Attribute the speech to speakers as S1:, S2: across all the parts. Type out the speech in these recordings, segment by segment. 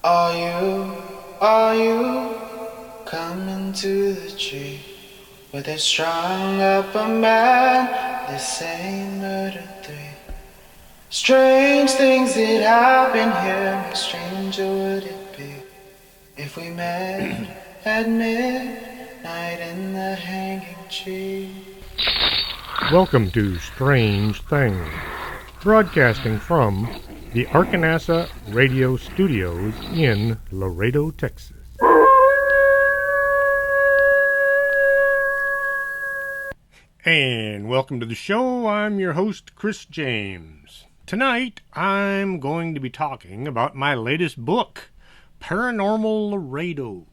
S1: Are you coming to the tree where they strung up a man? They say murder 3. Strange things that happen here. How stranger would it be if we met at midnight in the hanging tree?
S2: Welcome to Strange Things, broadcasting from the Arkansas Radio Studios in Laredo, Texas. And welcome to the show. I'm your host, Chris James. Tonight, I'm going to be talking about my latest book, Paranormal Laredo.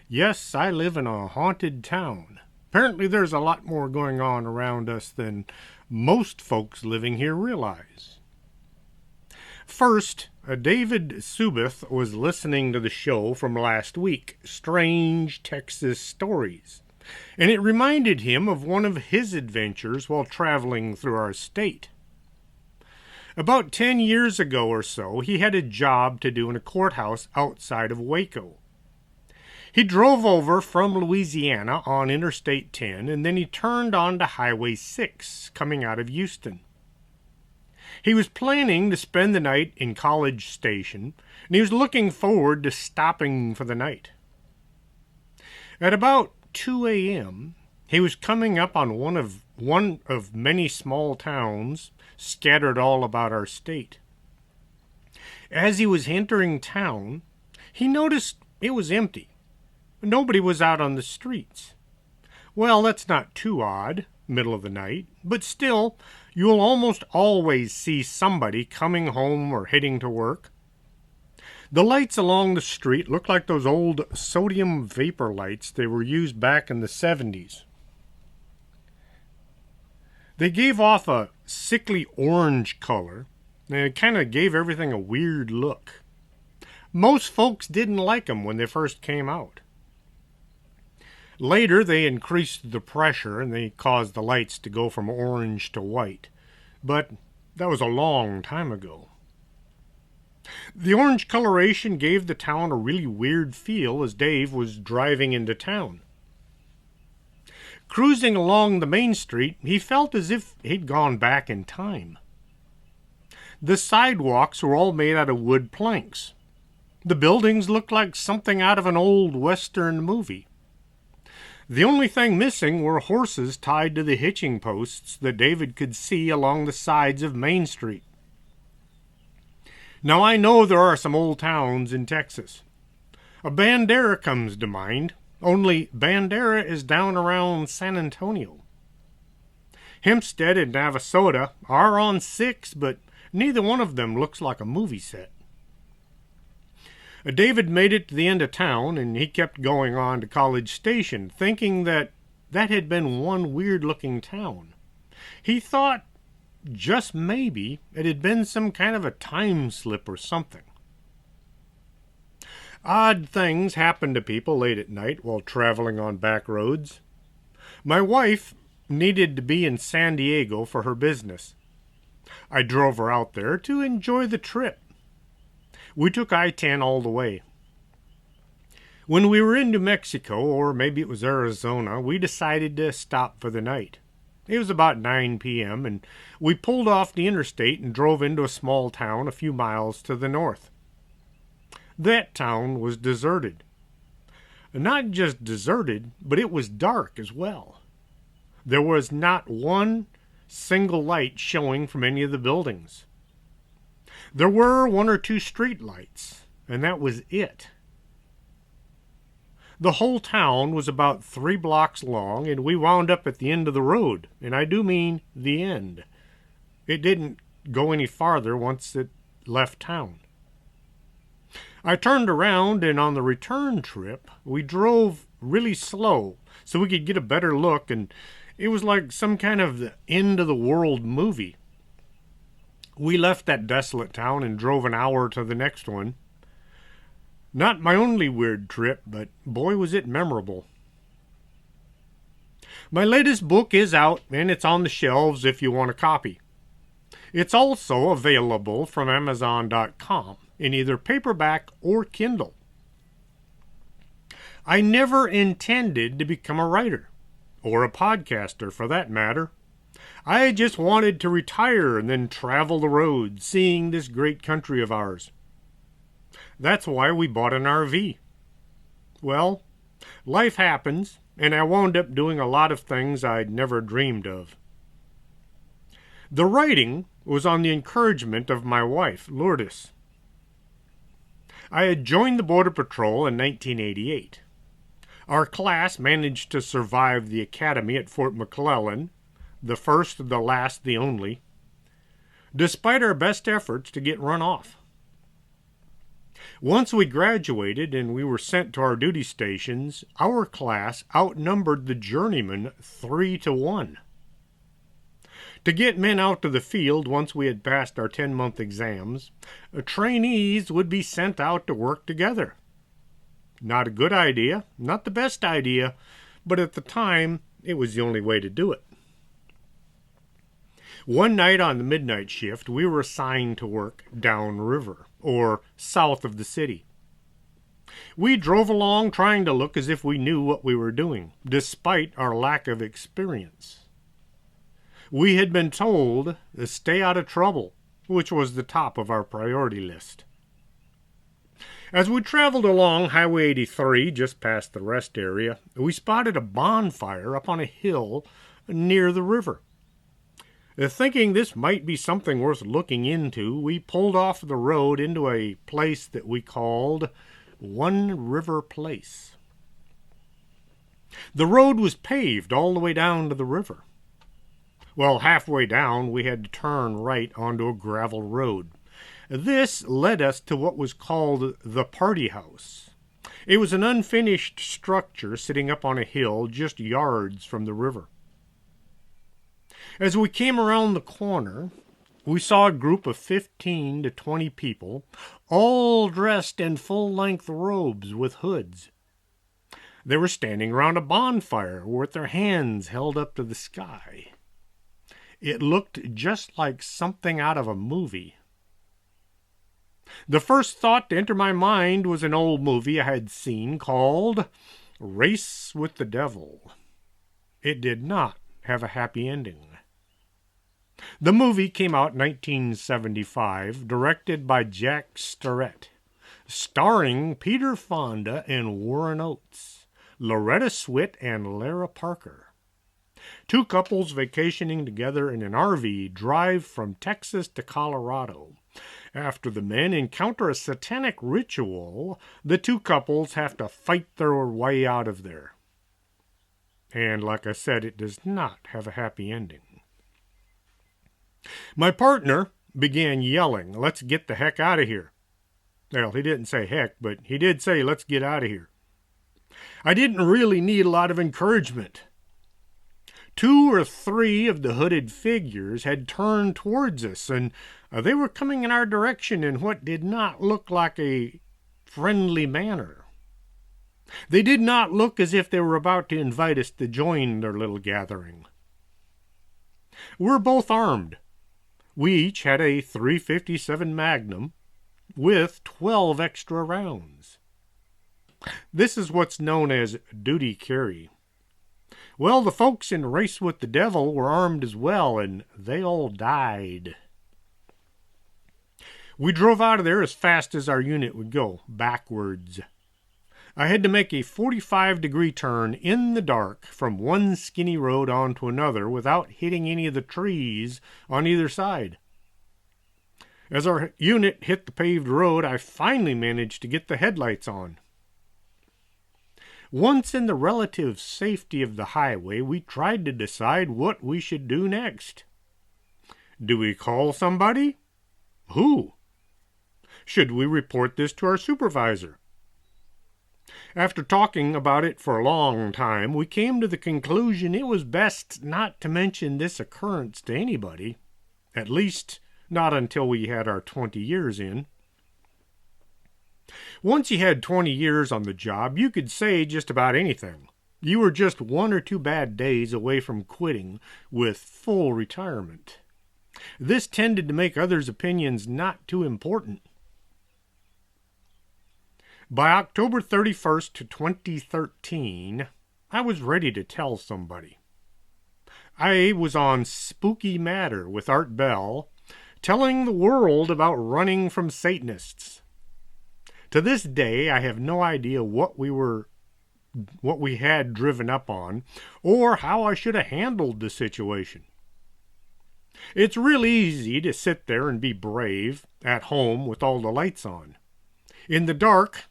S2: Yes, I live in a haunted town. Apparently there's a lot more going on around us than most folks living here realize. First, David Subeth was listening to the show from last week, Strange Texas Stories, and it reminded him of one of his adventures while traveling through our state. About 10 years ago or so, he had a job to do in a courthouse outside of Waco. He drove over from Louisiana on Interstate 10, and then he turned onto Highway 6, coming out of Houston. He was planning to spend the night in College Station, and he was looking forward to stopping for the night. At about 2 a.m., he was coming up on one of many small towns scattered all about our state. As he was entering town, he noticed it was empty. Nobody was out on the streets. Well, that's not too odd, middle of the night, but still, you'll almost always see somebody coming home or heading to work. The lights along the street look like those old sodium vapor lights they were used back in the 70s. They gave off a sickly orange color, and it kind of gave everything a weird look. Most folks didn't like them when they first came out. Later, they increased the pressure, and they caused the lights to go from orange to white. But that was a long time ago. The orange coloration gave the town a really weird feel as Dave was driving into town. Cruising along the main street, he felt as if he'd gone back in time. The sidewalks were all made out of wood planks. The buildings looked like something out of an old Western movie. The only thing missing were horses tied to the hitching posts that David could see along the sides of Main Street. Now, I know there are some old towns in Texas. Bandera comes to mind, only Bandera is down around San Antonio. Hempstead and Navasota are on 6, but neither one of them looks like a movie set. David made it to the end of town, and he kept going on to College Station, thinking that had been one weird-looking town. He thought, just maybe, it had been some kind of a time slip or something. Odd things happen to people late at night while traveling on back roads. My wife needed to be in San Diego for her business. I drove her out there to enjoy the trip. We took I-10 all the way. When we were in New Mexico, or maybe it was Arizona, we decided to stop for the night. It was about 9 p.m., and we pulled off the interstate and drove into a small town a few miles to the north. That town was deserted. Not just deserted, but it was dark as well. There was not one single light showing from any of the buildings. There were 1 or 2 street lights, and that was it. The whole town was about 3 blocks long, and we wound up at the end of the road, and I do mean the end. It didn't go any farther once it left town. I turned around, and on the return trip, we drove really slow so we could get a better look, and it was like some kind of the end-of-the-world movie. We left that desolate town and drove an hour to the next one. Not my only weird trip, but boy was it memorable. My latest book is out, and it's on the shelves if you want a copy. It's also available from Amazon.com in either paperback or Kindle. I never intended to become a writer, or a podcaster for that matter. I just wanted to retire and then travel the road, seeing this great country of ours. That's why we bought an RV. Well, life happens, and I wound up doing a lot of things I'd never dreamed of. The writing was on the encouragement of my wife, Lourdes. I had joined the Border Patrol in 1988. Our class managed to survive the academy at Fort McClellan, the first, the last, the only, despite our best efforts to get run off. Once we graduated and we were sent to our duty stations, our class outnumbered the journeymen 3-1. To get men out to the field once we had passed our 10-month exams, trainees would be sent out to work together. Not a good idea, not the best idea, but at the time, it was the only way to do it. One night on the midnight shift, we were assigned to work downriver, or south of the city. We drove along trying to look as if we knew what we were doing, despite our lack of experience. We had been told to stay out of trouble, which was the top of our priority list. As we traveled along Highway 83, just past the rest area, we spotted a bonfire up on a hill near the river. Thinking this might be something worth looking into, we pulled off the road into a place that we called One River Place. The road was paved all the way down to the river. Well, halfway down, we had to turn right onto a gravel road. This led us to what was called the Party House. It was an unfinished structure sitting up on a hill just yards from the river. As we came around the corner, we saw a group of 15 to 20 people, all dressed in full-length robes with hoods. They were standing around a bonfire with their hands held up to the sky. It looked just like something out of a movie. The first thought to enter my mind was an old movie I had seen called Race with the Devil. It did not have a happy ending. The movie came out in 1975, directed by Jack Starrett, starring Peter Fonda and Warren Oates, Loretta Swit and Lara Parker. Two couples vacationing together in an RV drive from Texas to Colorado. After the men encounter a satanic ritual, the two couples have to fight their way out of there. And like I said, it does not have a happy ending. My partner began yelling, "Let's get the heck out of here." Well, he didn't say heck, but he did say, "Let's get out of here." I didn't really need a lot of encouragement. 2 or 3 of the hooded figures had turned towards us, and they were coming in our direction in what did not look like a friendly manner. They did not look as if they were about to invite us to join their little gathering. We're both armed. We each had a .357 Magnum with 12 extra rounds. This is what's known as duty carry. Well, the folks in Race with the Devil were armed as well, and they all died. We drove out of there as fast as our unit would go, backwards. I had to make a 45-degree turn in the dark from one skinny road onto another without hitting any of the trees on either side. As our unit hit the paved road, I finally managed to get the headlights on. Once in the relative safety of the highway, we tried to decide what we should do next. Do we call somebody? Who? Should we report this to our supervisor? After talking about it for a long time, we came to the conclusion it was best not to mention this occurrence to anybody, at least not until we had our 20 years in. Once you had 20 years on the job, you could say just about anything. You were just 1 or 2 bad days away from quitting with full retirement. This tended to make others' opinions not too important. By October 31st, 2013, I was ready to tell somebody. I was on Spooky Matter with Art Bell, telling the world about running from Satanists. To this day, I have no idea what we had driven up on, or how I should have handled the situation. It's real easy to sit there and be brave at home with all the lights on. In the dark,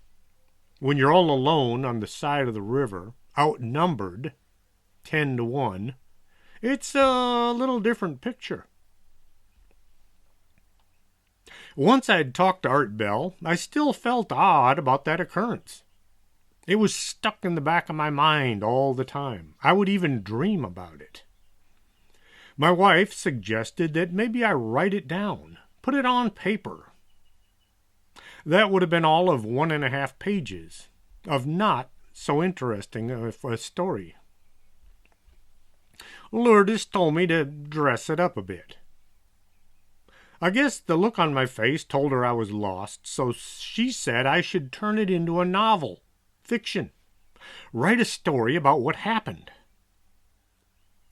S2: when you're all alone on the side of the river, outnumbered 10-1, it's a little different picture. Once I'd talked to Art Bell, I still felt odd about that occurrence. It was stuck in the back of my mind all the time. I would even dream about it. My wife suggested that maybe I write it down, put it on paper. That would have been all of 1.5 pages of not so interesting a story. Lourdes told me to dress it up a bit. I guess the look on my face told her I was lost, so she said I should turn it into a novel, fiction, write a story about what happened.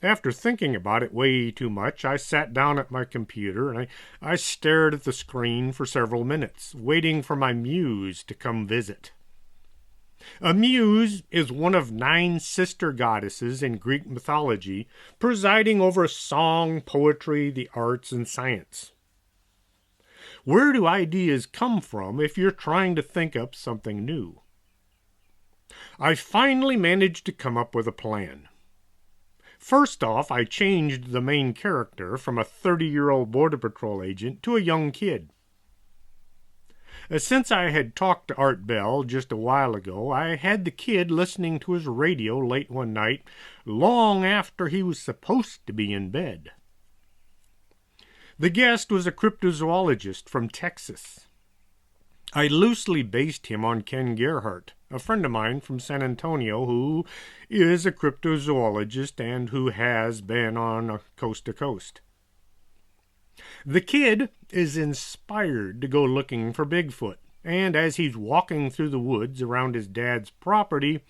S2: After thinking about it way too much, I sat down at my computer and I stared at the screen for several minutes, waiting for my muse to come visit. A muse is one of 9 sister goddesses in Greek mythology, presiding over song, poetry, the arts, and science. Where do ideas come from if you're trying to think up something new? I finally managed to come up with a plan. First off, I changed the main character from a 30-year-old Border Patrol agent to a young kid. Since I had talked to Art Bell just a while ago, I had the kid listening to his radio late one night, long after he was supposed to be in bed. The guest was a cryptozoologist from Texas. I loosely based him on Ken Gerhardt, a friend of mine from San Antonio who is a cryptozoologist and who has been on Coast to Coast. The kid is inspired to go looking for Bigfoot, and as he's walking through the woods around his dad's property,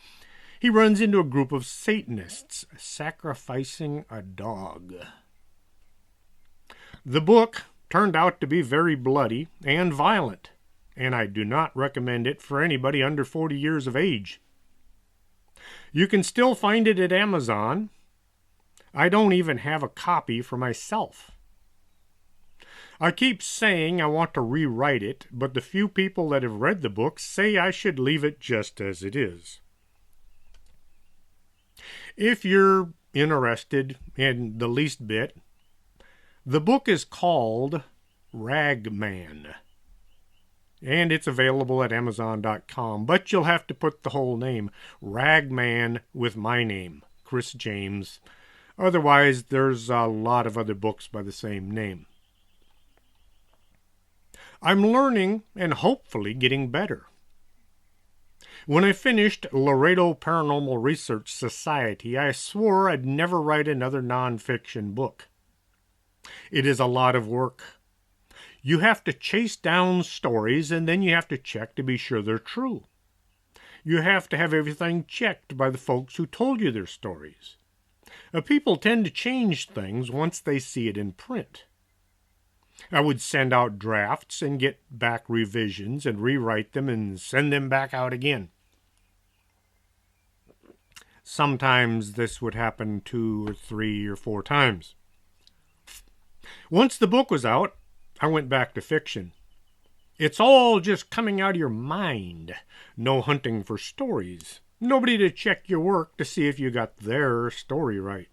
S2: he runs into a group of Satanists sacrificing a dog. The book turned out to be very bloody and violent, and I do not recommend it for anybody under 40 years of age. You can still find it at Amazon. I don't even have a copy for myself. I keep saying I want to rewrite it, but the few people that have read the book say I should leave it just as it is. If you're interested in the least bit, the book is called Ragman, and it's available at Amazon.com, but you'll have to put the whole name, Ragman, with my name, Chris James. Otherwise, there's a lot of other books by the same name. I'm learning and hopefully getting better. When I finished Laredo Paranormal Research Society, I swore I'd never write another nonfiction book. It is a lot of work. You have to chase down stories, and then you have to check to be sure they're true. You have to have everything checked by the folks who told you their stories. People tend to change things once they see it in print. I would send out drafts and get back revisions and rewrite them and send them back out again. Sometimes this would happen 2 or 3 or 4 times. Once the book was out, I went back to fiction. It's all just coming out of your mind. No hunting for stories. Nobody to check your work to see if you got their story right.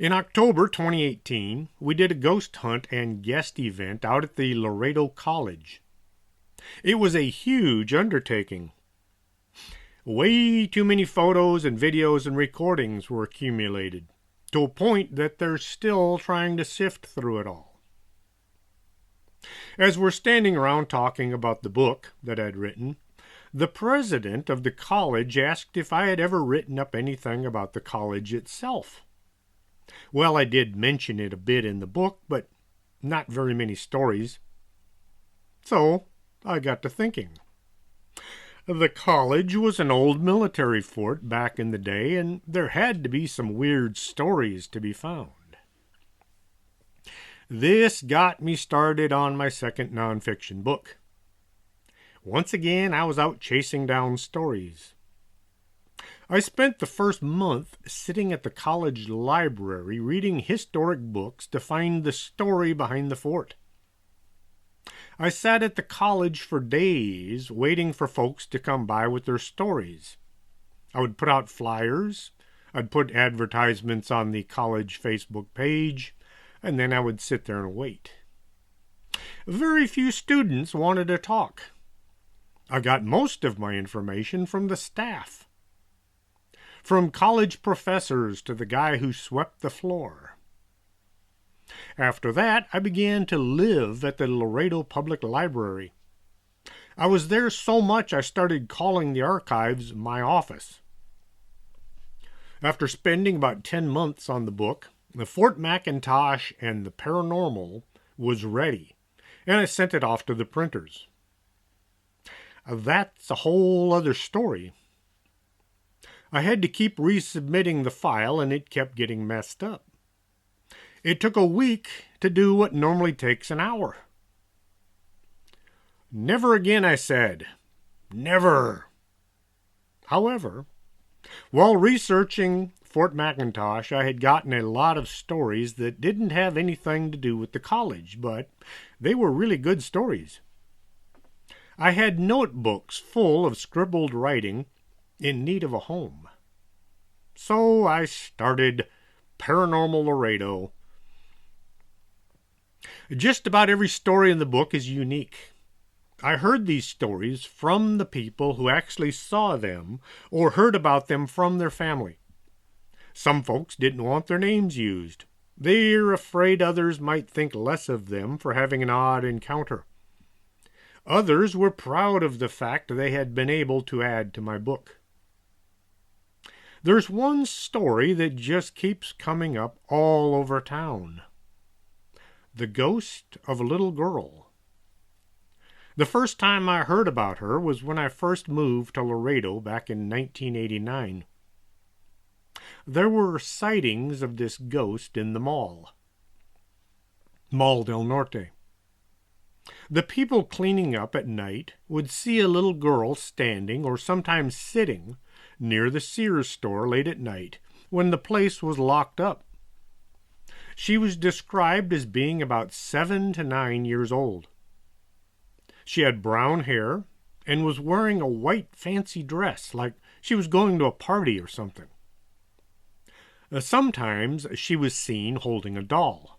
S2: In October 2018, we did a ghost hunt and guest event out at the Laredo College. It was a huge undertaking. Way too many photos and videos and recordings were accumulated, to a point that they're still trying to sift through it all. As we're standing around talking about the book that I'd written, the president of the college asked if I had ever written up anything about the college itself. Well, I did mention it a bit in the book, but not very many stories. So I got to thinking. The college was an old military fort back in the day, and there had to be some weird stories to be found. This got me started on my second nonfiction book. Once again, I was out chasing down stories. I spent the first month sitting at the college library reading historic books to find the story behind the fort. I sat at the college for days waiting for folks to come by with their stories. I would put out flyers, I'd put advertisements on the college Facebook page, and then I would sit there and wait. Very few students wanted to talk. I got most of my information from the staff. From college professors to the guy who swept the floor. After that, I began to live at the Laredo Public Library. I was there so much I started calling the archives my office. After spending about 10 months on the book, the Fort Mackintosh and the Paranormal was ready, and I sent it off to the printers. That's a whole other story. I had to keep resubmitting the file, and it kept getting messed up. It took a week to do what normally takes an hour. Never again, I said. Never. However, while researching Fort Mackintosh, I had gotten a lot of stories that didn't have anything to do with the college, but they were really good stories. I had notebooks full of scribbled writing in need of a home. So I started Paranormal Laredo. Just about every story in the book is unique. I heard these stories from the people who actually saw them or heard about them from their family. Some folks didn't want their names used. They're afraid others might think less of them for having an odd encounter. Others were proud of the fact they had been able to add to my book. There's one story that just keeps coming up all over town. The ghost of a little girl. The first time I heard about her was when I first moved to Laredo back in 1989. There were sightings of this ghost in the Mall del Norte. The people cleaning up at night would see a little girl standing or sometimes sitting near the Sears store late at night when the place was locked up. She was described as being about 7 to 9 years old. She had brown hair and was wearing a white fancy dress like she was going to a party or something. Sometimes she was seen holding a doll.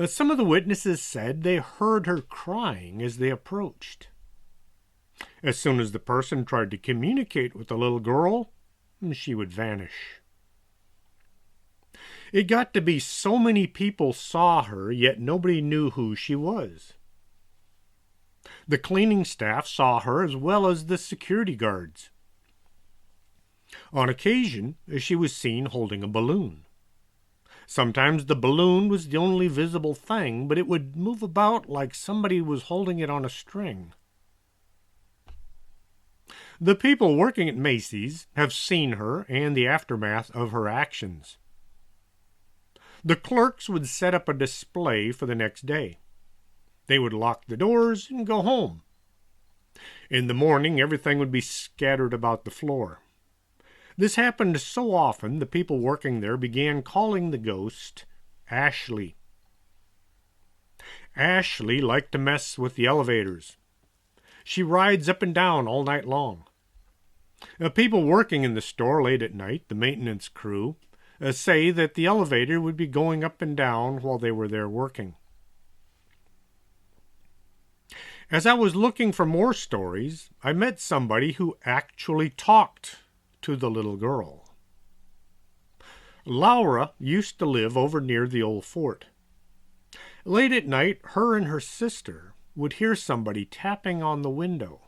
S2: Some of the witnesses said they heard her crying as they approached. As soon as the person tried to communicate with the little girl, she would vanish. It got to be so many people saw her, yet nobody knew who she was. The cleaning staff saw her as well as the security guards. On occasion, she was seen holding a balloon. Sometimes the balloon was the only visible thing, but it would move about like somebody was holding it on a string. The people working at Macy's have seen her and the aftermath of her actions. The clerks would set up a display for the next day. They would lock the doors and go home. In the morning, everything would be scattered about the floor. This happened so often, the people working there began calling the ghost Ashley. Ashley liked to mess with the elevators. She rides up and down all night long. People working in the store late at night, the maintenance crew, say that the elevator would be going up and down while they were there working. As I was looking for more stories, I met somebody who actually talked to the little girl. Laura used to live over near the old fort. Late at night, her and her sister would hear somebody tapping on the window.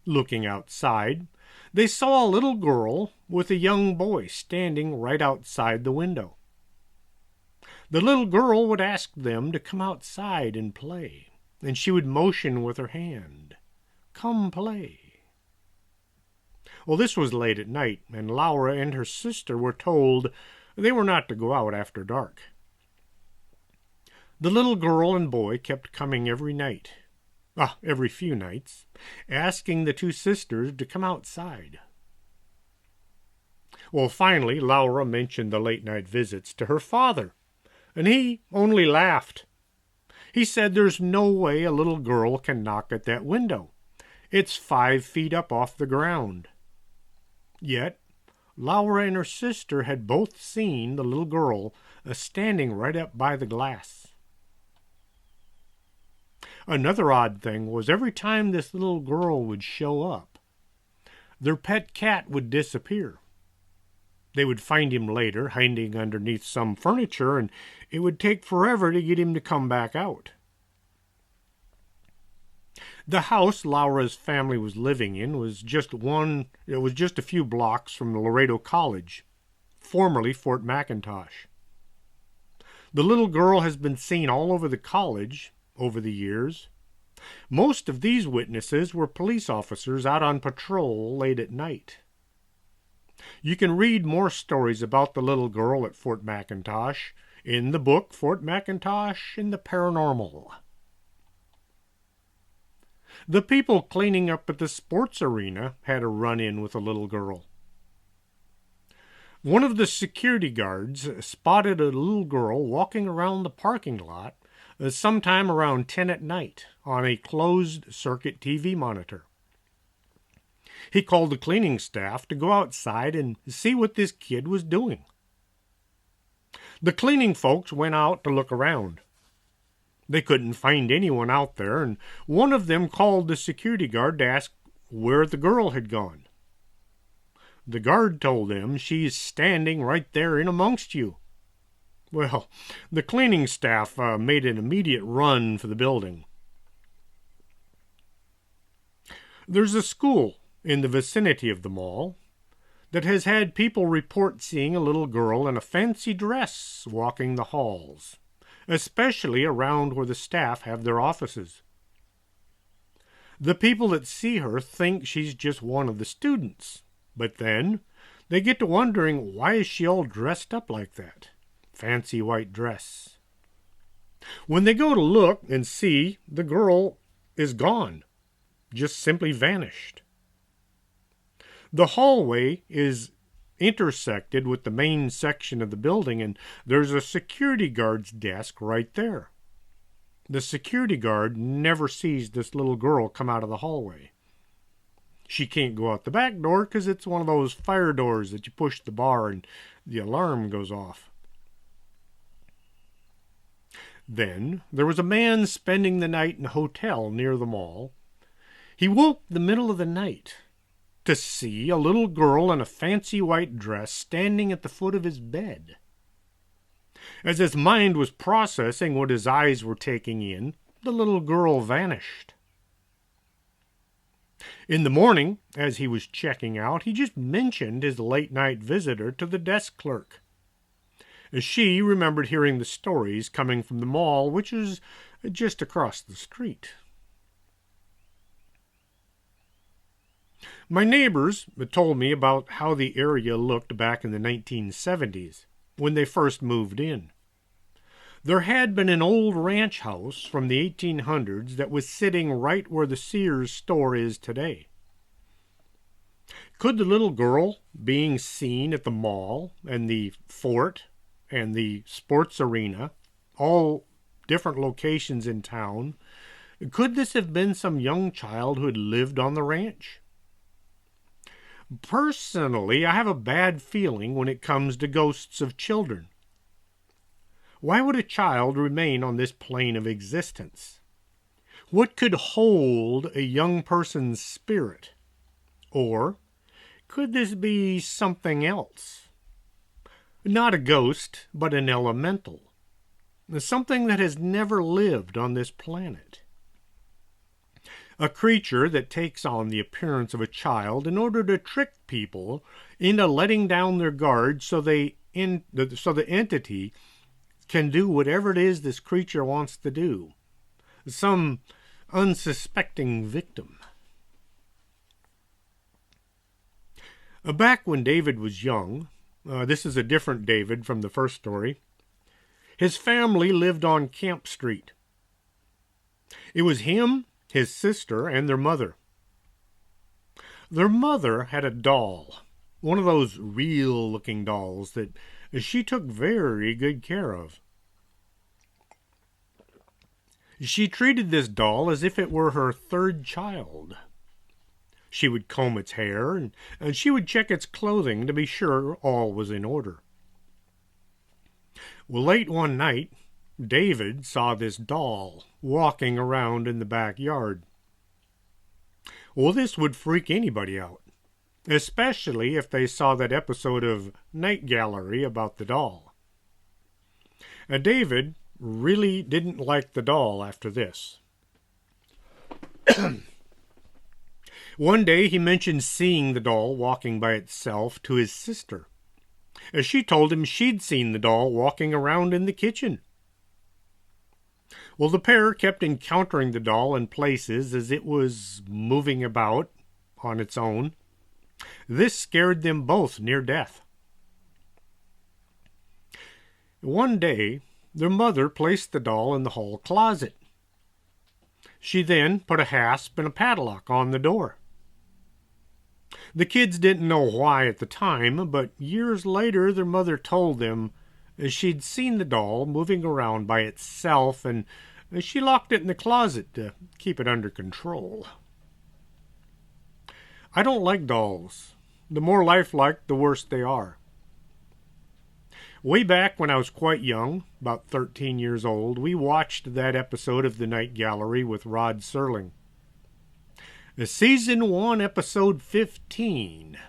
S2: Looking outside, They saw a little girl with a young boy standing right outside the window. The little girl would ask them to come outside and play, and she would motion with her hand, "Come play." Well, this was late at night, and Laura and her sister were told they were not to go out after dark. The little girl and boy kept coming every few nights, asking the two sisters to come outside. Well, finally, Laura mentioned the late-night visits to her father, and he only laughed. He said there's no way a little girl can knock at that window. It's 5 feet up off the ground. Yet, Laura and her sister had both seen the little girl standing right up by the glass. Another odd thing was every time this little girl would show up, their pet cat would disappear. They would find him later, hiding underneath some furniture, and it would take forever to get him to come back out. The house Laura's family was living in was just a few blocks from the Laredo College, formerly Fort Mackintosh. The little girl has been seen all over the college over the years. Most of these witnesses were police officers out on patrol late at night. You can read more stories about the little girl at Fort Mackintosh in the book Fort Mackintosh and the Paranormal. The people cleaning up at the sports arena had a run-in with a little girl. One of the security guards spotted a little girl walking around the parking lot sometime around 10 at night on a closed-circuit TV monitor. He called the cleaning staff to go outside and see what this kid was doing. The cleaning folks went out to look around. They couldn't find anyone out there, and one of them called the security guard to ask where the girl had gone. The guard told them, "She's standing right there in amongst you." Well, the cleaning staff made an immediate run for the building. There's a school in the vicinity of the mall that has had people report seeing a little girl in a fancy dress walking the halls, especially around where the staff have their offices. The people that see her think she's just one of the students, but then they get to wondering, why is she all dressed up like that? Fancy white dress. When they go to look and see, the girl is gone, just simply vanished. The hallway is intersected with the main section of the building, and there's a security guard's desk right there. The security guard never sees this little girl come out of the hallway. She can't go out the back door because it's one of those fire doors that you push the bar and the alarm goes off. Then there was a man spending the night in a hotel near the mall. He woke the middle of the night to see a little girl in a fancy white dress standing at the foot of his bed. As his mind was processing what his eyes were taking in, the little girl vanished. In the morning, as he was checking out, he just mentioned his late-night visitor to the desk clerk. She remembered hearing the stories coming from the mall, which is just across the street. My neighbors told me about how the area looked back in the 1970s, when they first moved in. There had been an old ranch house from the 1800s that was sitting right where the Sears store is today. Could the little girl being seen at the mall and the fort and the sports arena, all different locations in town, could this have been some young child who had lived on the ranch? Personally, I have a bad feeling when it comes to ghosts of children. Why would a child remain on this plane of existence? What could hold a young person's spirit? Or could this be something else? Not a ghost, but an elemental. Something that has never lived on this planet. a creature that takes on the appearance of a child in order to trick people into letting down their guard so the entity can do whatever it is this creature wants to do. Some unsuspecting victim. Back when David was young, this is a different David from the first story, his family lived on Camp Street. It was him, his sister, and their mother. Their mother had a doll, one of those real-looking dolls that she took very good care of. She treated this doll as if it were her third child. She would comb its hair, and she would check its clothing to be sure all was in order. Well, late one night, David saw this doll walking around in the backyard. Well, this would freak anybody out, especially if they saw that episode of Night Gallery about the doll. David really didn't like the doll after this. One day he mentioned seeing the doll walking by itself to his sister, as she told him she'd seen the doll walking around in the kitchen. Well, the pair kept encountering the doll in places as it was moving about on its own. This scared them both near death. One day, their mother placed the doll in the hall closet. She then put a hasp and a padlock on the door. The kids didn't know why at the time, but years later their mother told them she'd seen the doll moving around by itself, and she locked it in the closet to keep it under control. I don't like dolls. The more lifelike, the worse they are. Way back when I was quite young, about 13 years old, we watched that episode of The Night Gallery with Rod Serling. Season 1, Episode 15.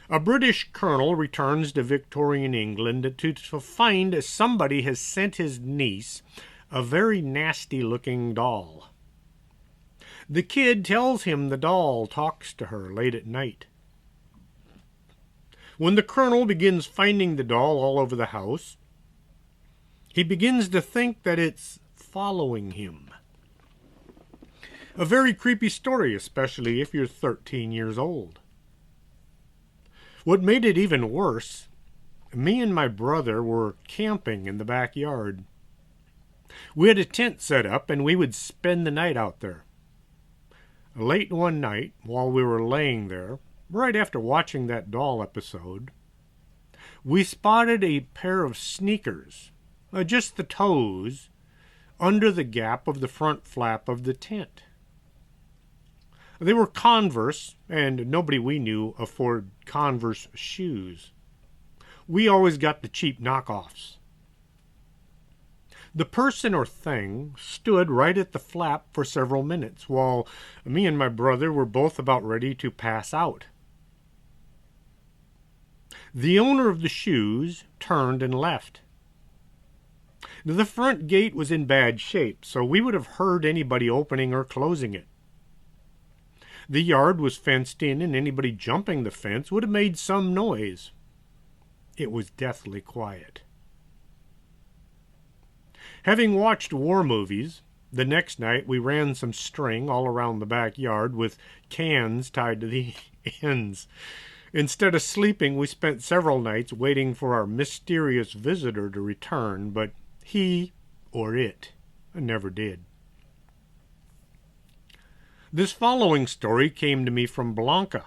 S2: A British colonel returns to Victorian England to find somebody has sent his niece a very nasty-looking doll. The kid tells him the doll talks to her late at night. When the colonel begins finding the doll all over the house, he begins to think that it's following him. A very creepy story, especially if you're 13 years old. What made it even worse, me and my brother were camping in the backyard. We had a tent set up and we would spend the night out there. Late one night, while we were laying there, right after watching that doll episode, we spotted a pair of sneakers, just the toes, under the gap of the front flap of the tent. They were Converse, and nobody we knew afforded Converse shoes. We always got the cheap knockoffs. The person or thing stood right at the flap for several minutes, while me and my brother were both about ready to pass out. The owner of the shoes turned and left. The front gate was in bad shape, so we would have heard anybody opening or closing it. The yard was fenced in, and anybody jumping the fence would have made some noise. It was deathly quiet. Having watched war movies, the next night we ran some string all around the backyard with cans tied to the ends. Instead of sleeping, we spent several nights waiting for our mysterious visitor to return, but he, or it, never did. This following story came to me from Blanca.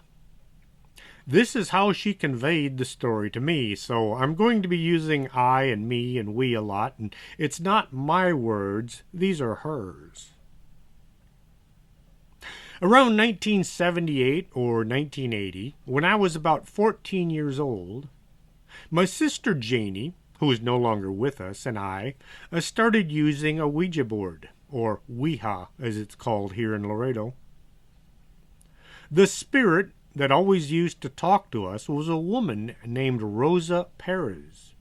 S2: This is how she conveyed the story to me, so I'm going to be using I and me and we a lot, and it's not my words, these are hers. Around 1978 or 1980, when I was about 14 years old, my sister Janie, who is no longer with us, and I started using a Ouija board, or Ouija as it's called here in Laredo. The spirit that always used to talk to us was a woman named Rosa Perez.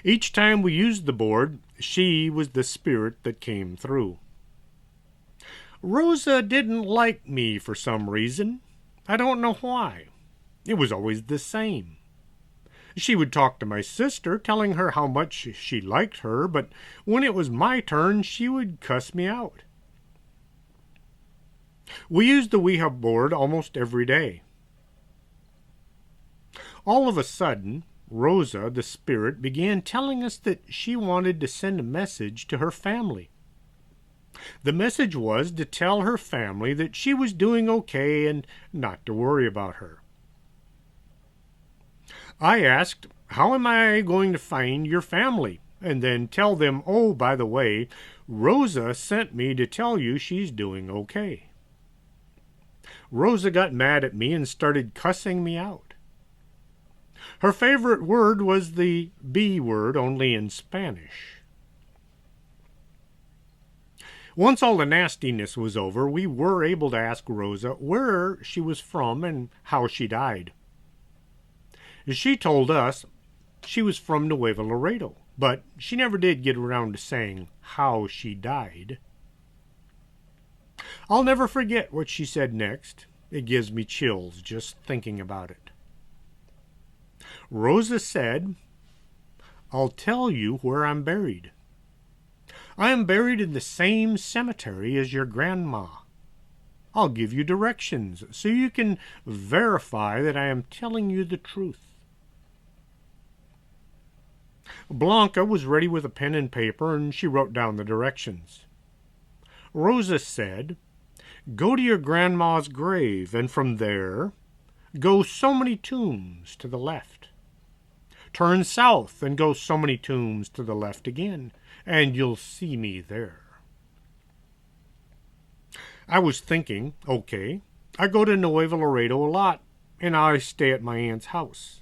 S2: Each time we used the board, she was the spirit that came through. Rosa didn't like me for some reason. I don't know why. It was always the same. She would talk to my sister, telling her how much she liked her, but when it was my turn, she would cuss me out. We used the Ouija board almost every day. All of a sudden, Rosa, the spirit, began telling us that she wanted to send a message to her family. The message was to tell her family that she was doing okay and not to worry about her. I asked, "How am I going to find your family?" and then tell them, "Oh, by the way, Rosa sent me to tell you she's doing okay." Rosa got mad at me and started cussing me out. Her favorite word was the B word, only in Spanish. Once all the nastiness was over, we were able to ask Rosa where she was from and how she died. She told us she was from Nuevo Laredo, but she never did get around to saying how she died. I'll never forget what she said next. It gives me chills just thinking about it. Rosa said, "I'll tell you where I'm buried. I am buried in the same cemetery as your grandma. I'll give you directions so you can verify that I am telling you the truth." Blanca was ready with a pen and paper, and she wrote down the directions. Rosa said, "Go to your grandma's grave, and from there, go so many tombs to the left. Turn south and go so many tombs to the left again, and you'll see me there." I was thinking, okay, I go to Nuevo Laredo a lot, and I stay at my aunt's house.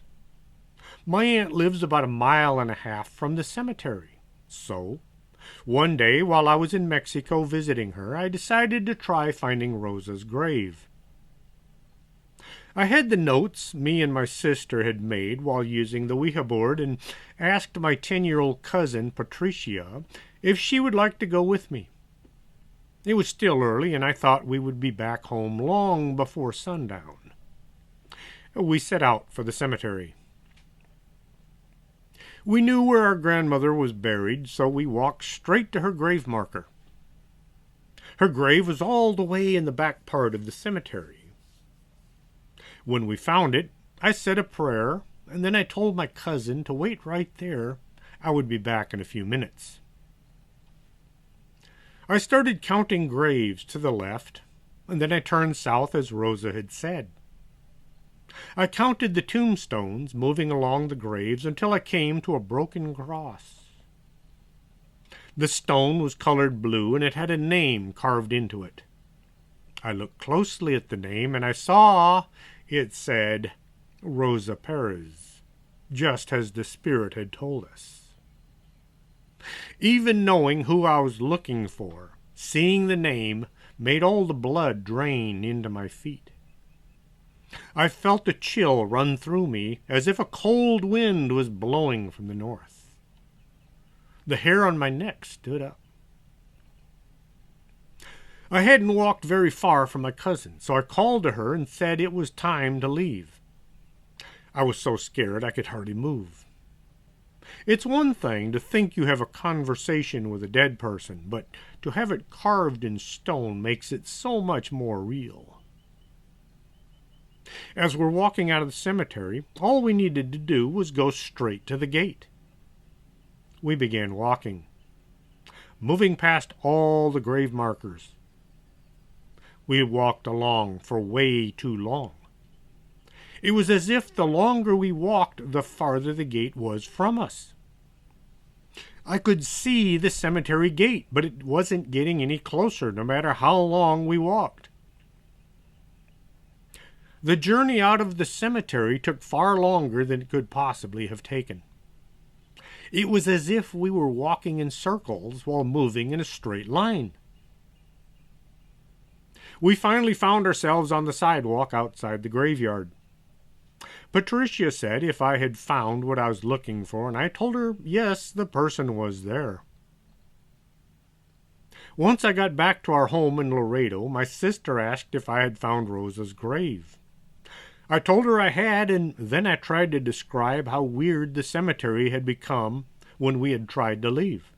S2: My aunt lives about 1.5 miles from the cemetery. So, one day while I was in Mexico visiting her, I decided to try finding Rosa's grave. I had the notes me and my sister had made while using the Ouija board and asked my 10-year-old cousin, Patricia, if she would like to go with me. It was still early, and I thought we would be back home long before sundown. We set out for the cemetery. We knew where our grandmother was buried, so we walked straight to her grave marker. Her grave was all the way in the back part of the cemetery. When we found it, I said a prayer, and then I told my cousin to wait right there. I would be back in a few minutes. I started counting graves to the left, and then I turned south as Rosa had said. I counted the tombstones moving along the graves until I came to a broken cross. The stone was colored blue, and it had a name carved into it. I looked closely at the name, and I saw it said Rosa Perez, just as the spirit had told us. Even knowing who I was looking for, seeing the name made all the blood drain into my feet. I felt a chill run through me as if a cold wind was blowing from the north. The hair on my neck stood up. I hadn't walked very far from my cousin, so I called to her and said it was time to leave. I was so scared I could hardly move. It's one thing to think you have a conversation with a dead person, but to have it carved in stone makes it so much more real. As we're walking out of the cemetery, all we needed to do was go straight to the gate. We began walking, moving past all the grave markers. We had walked along for way too long. It was as if the longer we walked, the farther the gate was from us. I could see the cemetery gate, but it wasn't getting any closer, no matter how long we walked. The journey out of the cemetery took far longer than it could possibly have taken. It was as if we were walking in circles while moving in a straight line. We finally found ourselves on the sidewalk outside the graveyard. Patricia said if I had found what I was looking for, and I told her yes, the person was there. Once I got back to our home in Laredo, my sister asked if I had found Rosa's grave. I told her I had, and then I tried to describe how weird the cemetery had become when we had tried to leave.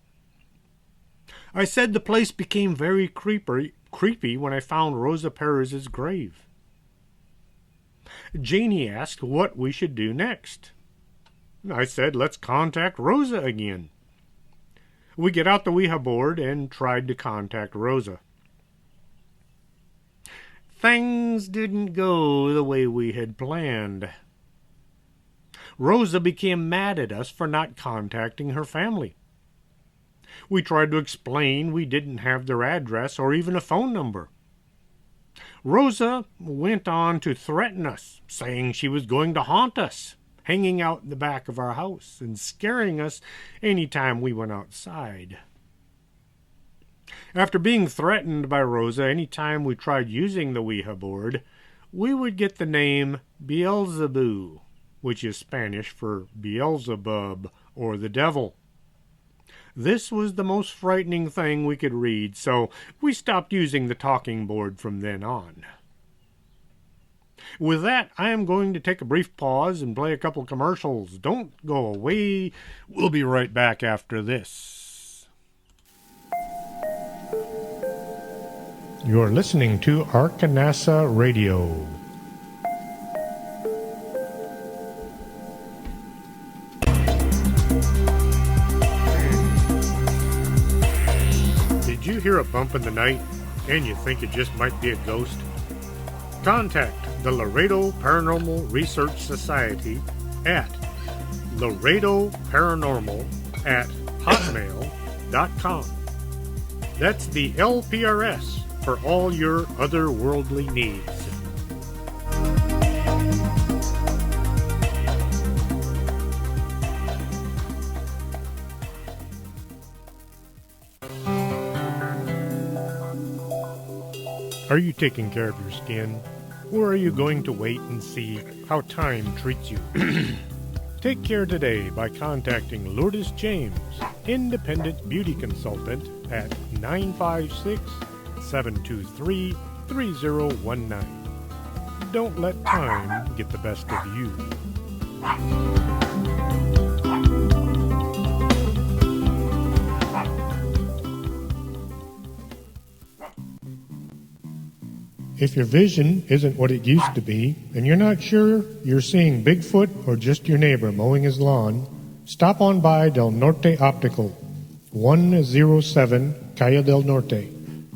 S2: I said the place became very creepy when I found Rosa Perez's grave. Janie asked what we should do next. I said, let's contact Rosa again. We get out the Ouija board and tried to contact Rosa. Things didn't go the way we had planned. Rosa became mad at us for not contacting her family. We tried to explain we didn't have their address or even a phone number. Rosa went on to threaten us, saying she was going to haunt us, hanging out in the back of our house and scaring us any time we went outside. After being threatened by Rosa any time we tried using the Ouija board, we would get the name Beelzebub, which is Spanish for Beelzebub or the devil. This was the most frightening thing we could read, so we stopped using the talking board from then on. With that, I am going to take a brief pause and play a couple commercials. Don't go away. We'll be right back after this. You're listening to Arkanasa Radio. Did you hear a bump in the night and you think it just might be a ghost? Contact the Laredo Paranormal Research Society at laredoparanormal@hotmail.com. That's the LPRS for all your otherworldly needs. Are you taking care of your skin? Or are you going to wait and see how time treats you? Take care today by contacting Lourdes James, Independent Beauty Consultant, at 956-723-3019. Don't let time get the best of you. If your vision isn't what it used to be, and you're not sure you're seeing Bigfoot or just your neighbor mowing his lawn, stop on by Del Norte Optical, 107 Calle del Norte,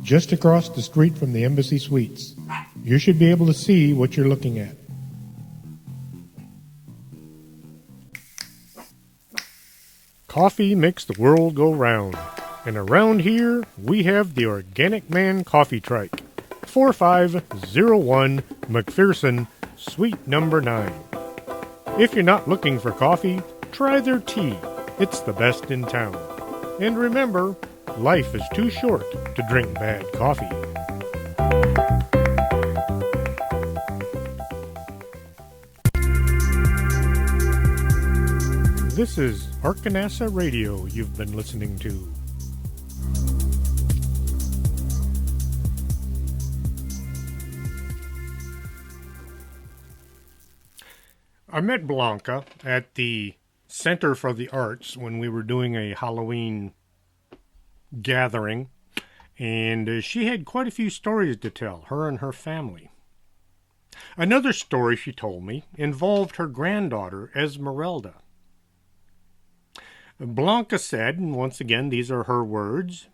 S2: just across the street from the Embassy Suites. You should be able to see what you're looking at. Coffee makes the world go round, and around here we have the Organic Man Coffee Trike. 4501 McPherson, Suite number 9. If you're not looking for coffee, try their tea. It's the best in town. And remember, life is too short to drink bad coffee. This is Arkanasa Radio you've been listening to. I met Blanca at the Center for the Arts when we were doing a Halloween gathering, and she had quite a few stories to tell, her and her family. Another story she told me involved her granddaughter, Esmeralda. Blanca said, and once again these are her words,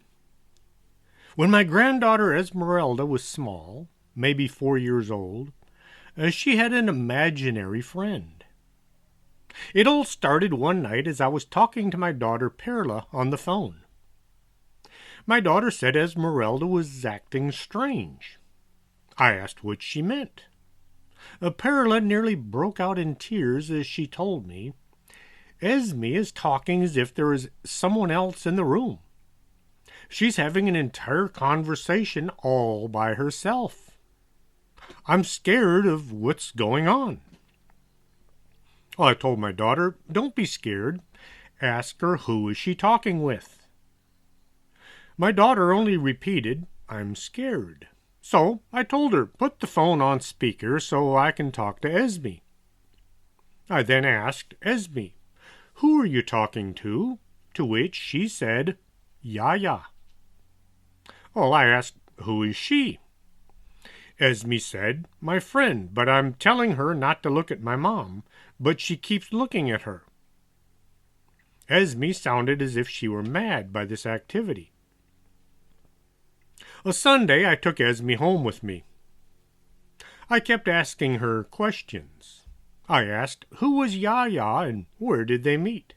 S2: "When my granddaughter Esmeralda was small, maybe 4 years old, she had an imaginary friend. It all started one night as I was talking to my daughter Perla on the phone. My daughter said Esmeralda was acting strange. I asked what she meant. Perla nearly broke out in tears as she told me, Esme is talking as if there is someone else in the room. She's having an entire conversation all by herself. I'm scared of what's going on." Well, I told my daughter, "Don't be scared. Ask her who is she talking with." My daughter only repeated, "I'm scared." So I told her, "Put the phone on speaker so I can talk to Esme." I then asked Esme, "Who are you talking to?" To which she said, "Yaya." Well, I asked, "Who is she?" Esme said, "My friend, but I'm telling her not to look at my mom, but she keeps looking at her." Esme sounded as if she were mad by this activity. A Sunday, I took Esme home with me. I kept asking her questions. I asked, who was Yaya and where did they meet?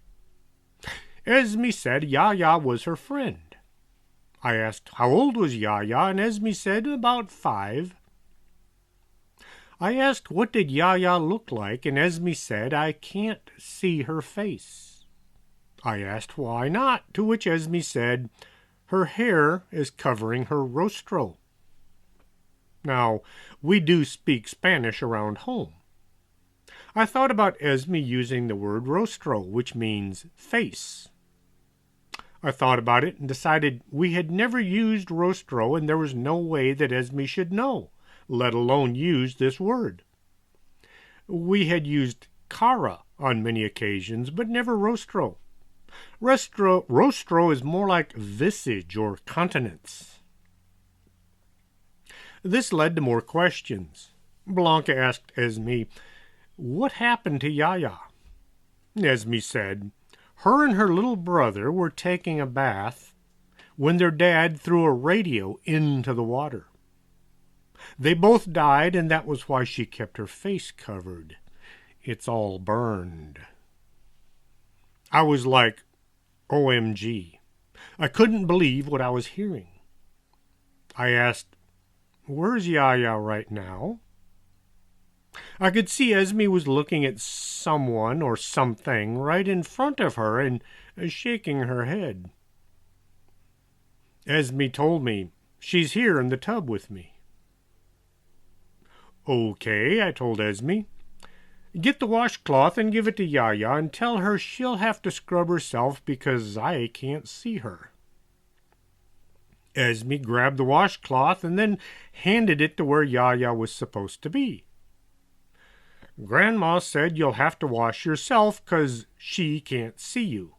S2: Esme said Yaya was her friend. I asked, how old was Yaya, and Esme said about 5. I asked, what did Yaya look like, and Esme said, I can't see her face. I asked, why not, to which Esme said, her hair is covering her rostro. Now, we do speak Spanish around home. I thought about Esme using the word rostro, which means face. I thought about it and decided we had never used rostro and there was no way that Esme should know, let alone use this word. We had used cara on many occasions, but never rostro. Rostro is more like visage or countenance. This led to more questions. Blanca asked Esme, what happened to Yaya? Esme said, her and her little brother were taking a bath when their dad threw a radio into the water. They both died, and that was why she kept her face covered. It's all burned. I was like, OMG. I couldn't believe what I was hearing. I asked, where's Yaya right now? I could see Esme was looking at someone or something right in front of her and shaking her head. Esme told me, she's here in the tub with me. Okay, I told Esme. Get the washcloth and give it to Yaya and tell her she'll have to scrub herself because I can't see her. Esme grabbed the washcloth and then handed it to where Yaya was supposed to be. Grandma said you'll have to wash yourself 'cause she can't see you.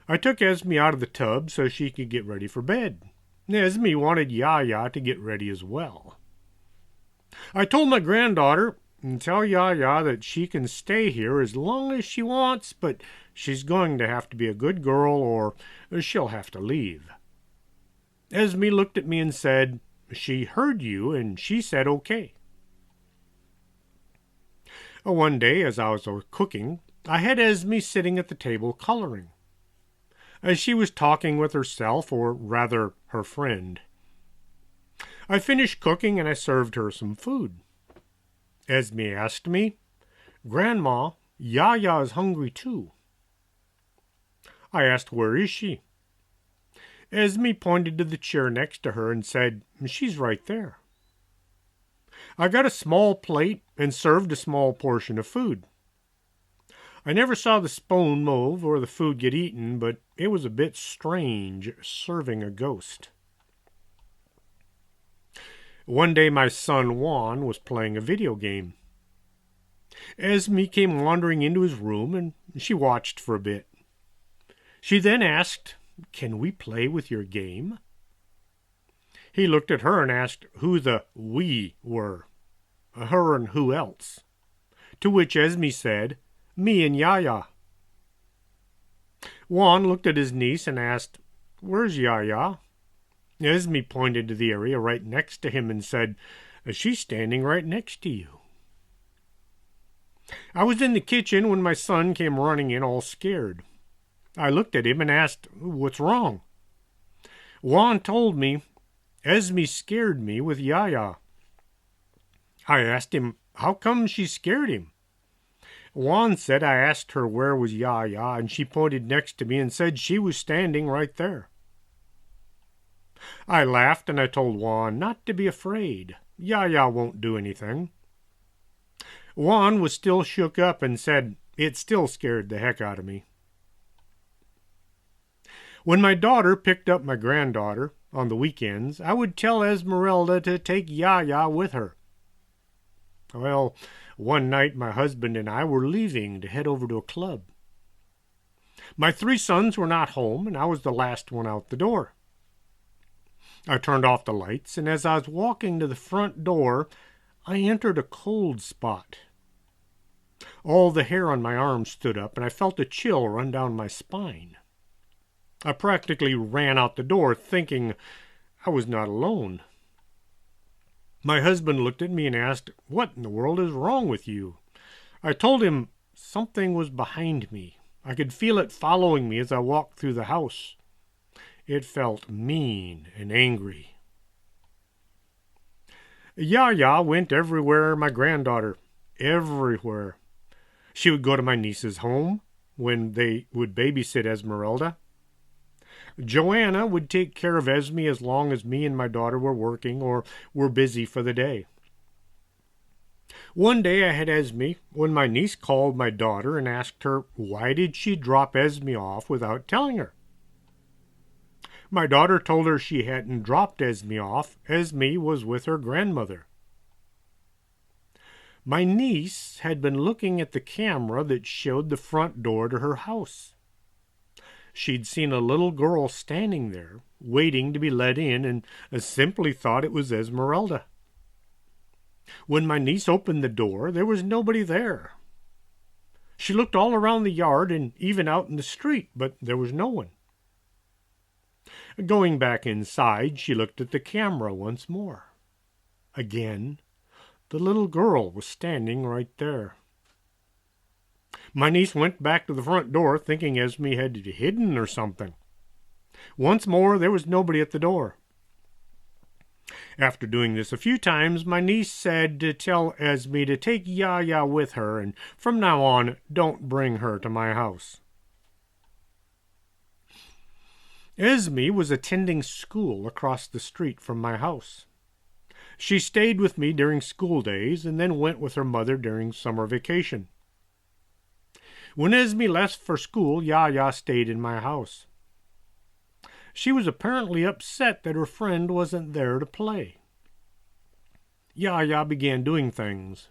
S2: I took Esme out of the tub so she could get ready for bed. Esme wanted Yaya to get ready as well. I told my granddaughter, tell Yaya that she can stay here as long as she wants, but she's going to have to be a good girl or she'll have to leave. Esme looked at me and said, she heard you and she said okay. One day, as I was cooking, I had Esme sitting at the table coloring. As she was talking with herself, or rather her friend. I finished cooking and I served her some food. Esme asked me, Grandma, Yaya is hungry too. I asked, where is she? Esme pointed to the chair next to her and said, she's right there. I got a small plate and served a small portion of food. I never saw the spoon move or the food get eaten, but it was a bit strange serving a ghost. One day my son Juan was playing a video game. Esme came wandering into his room and she watched for a bit. She then asked, can we play with your game? He looked at her and asked who the we were. Her and who else? To which Esme said, me and Yaya. Juan looked at his niece and asked, where's Yaya? Esme pointed to the area right next to him and said, she's standing right next to you. I was in the kitchen when my son came running in all scared. I looked at him and asked, what's wrong? Juan told me, Esme scared me with Yaya. I asked him, how come she scared him? Juan said I asked her where was Yaya, and she pointed next to me and said she was standing right there. I laughed and I told Juan not to be afraid. Yaya won't do anything. Juan was still shook up and said it still scared the heck out of me. When my daughter picked up my granddaughter on the weekends, I would tell Esmeralda to take Yaya with her. Well, one night my husband and I were leaving to head over to a club. My 3 sons were not home, and I was the last one out the door. I turned off the lights, and as I was walking to the front door, I entered a cold spot. All the hair on my arms stood up, and I felt a chill run down my spine. I practically ran out the door, thinking I was not alone. My husband looked at me and asked, "What in the world is wrong with you?" I told him something was behind me. I could feel it following me as I walked through the house. It felt mean and angry. Yaya went everywhere, my granddaughter, everywhere. She would go to my niece's home when they would babysit Esmeralda. Joanna would take care of Esme as long as me and my daughter were working or were busy for the day. One day I had Esme when my niece called my daughter and asked her why did she drop Esme off without telling her. My daughter told her she hadn't dropped Esme off. Esme was with her grandmother. My niece had been looking at the camera that showed the front door to her house. She'd seen a little girl standing there, waiting to be let in, and simply thought it was Esmeralda. When my niece opened the door, there was nobody there. She looked all around the yard and even out in the street, but there was no one. Going back inside, she looked at the camera once more. Again, the little girl was standing right there. My niece went back to the front door, thinking Esme had hidden or something. Once more, there was nobody at the door. After doing this a few times, my niece said to tell Esme to take Yaya with her, and from now on, don't bring her to my house. Esme was attending school across the street from my house. She stayed with me during school days and then went with her mother during summer vacation. When Esme left for school, Yaya stayed in my house. She was apparently upset that her friend wasn't there to play. Yaya began doing things.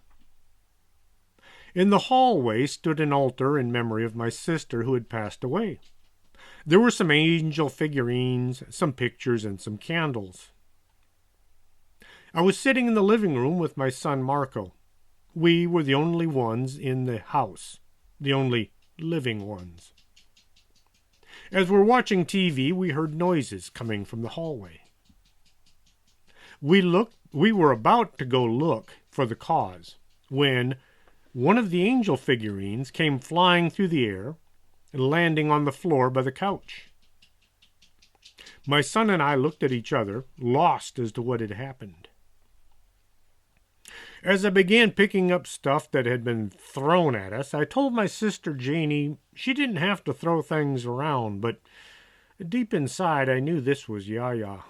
S2: In the hallway stood an altar in memory of my sister who had passed away. There were some angel figurines, some pictures, and some candles. I was sitting in the living room with my son Marco. We were the only ones in the house, the only living ones. As we're watching TV, we heard noises coming from the hallway. We were about to go look for the cause when one of the angel figurines came flying through the air and landing on the floor by the couch. My son and I looked at each other, lost as to what had happened. As I began picking up stuff that had been thrown at us, I told my sister Janie she didn't have to throw things around, but deep inside I knew this was Yaya.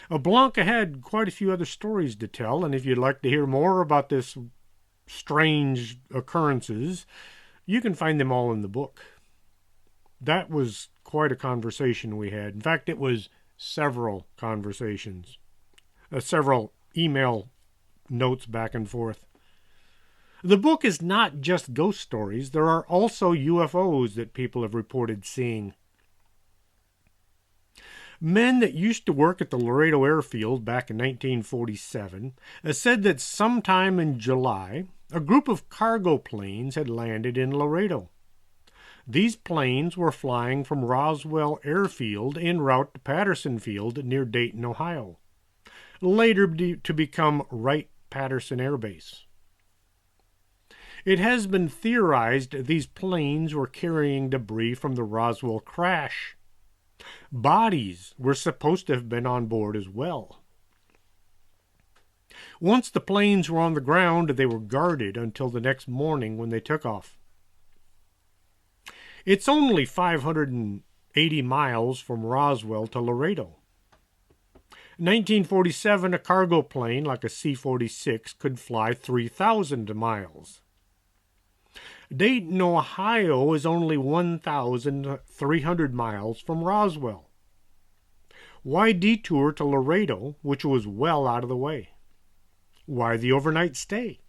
S2: Blanca had quite a few other stories to tell, and if you'd like to hear more about this strange occurrences, you can find them all in the book. That was quite a conversation we had. In fact, it was several conversations. Several email notes back and forth. The book is not just ghost stories. There are also UFOs that people have reported seeing. Men that used to work at the Laredo airfield back in 1947 said that sometime in July, a group of cargo planes had landed in Laredo. These planes were flying from Roswell Airfield en route to Patterson Field near Dayton, Ohio, later to become Wright-Patterson Air Base. It has been theorized these planes were carrying debris from the Roswell crash. Bodies were supposed to have been on board as well. Once the planes were on the ground, they were guarded until the next morning when they took off. It's only 580 miles from Roswell to Laredo. In 1947, a cargo plane like a C-46 could fly 3,000 miles. Dayton, Ohio is only 1,300 miles from Roswell. Why detour to Laredo, which was well out of the way? Why the overnight stay?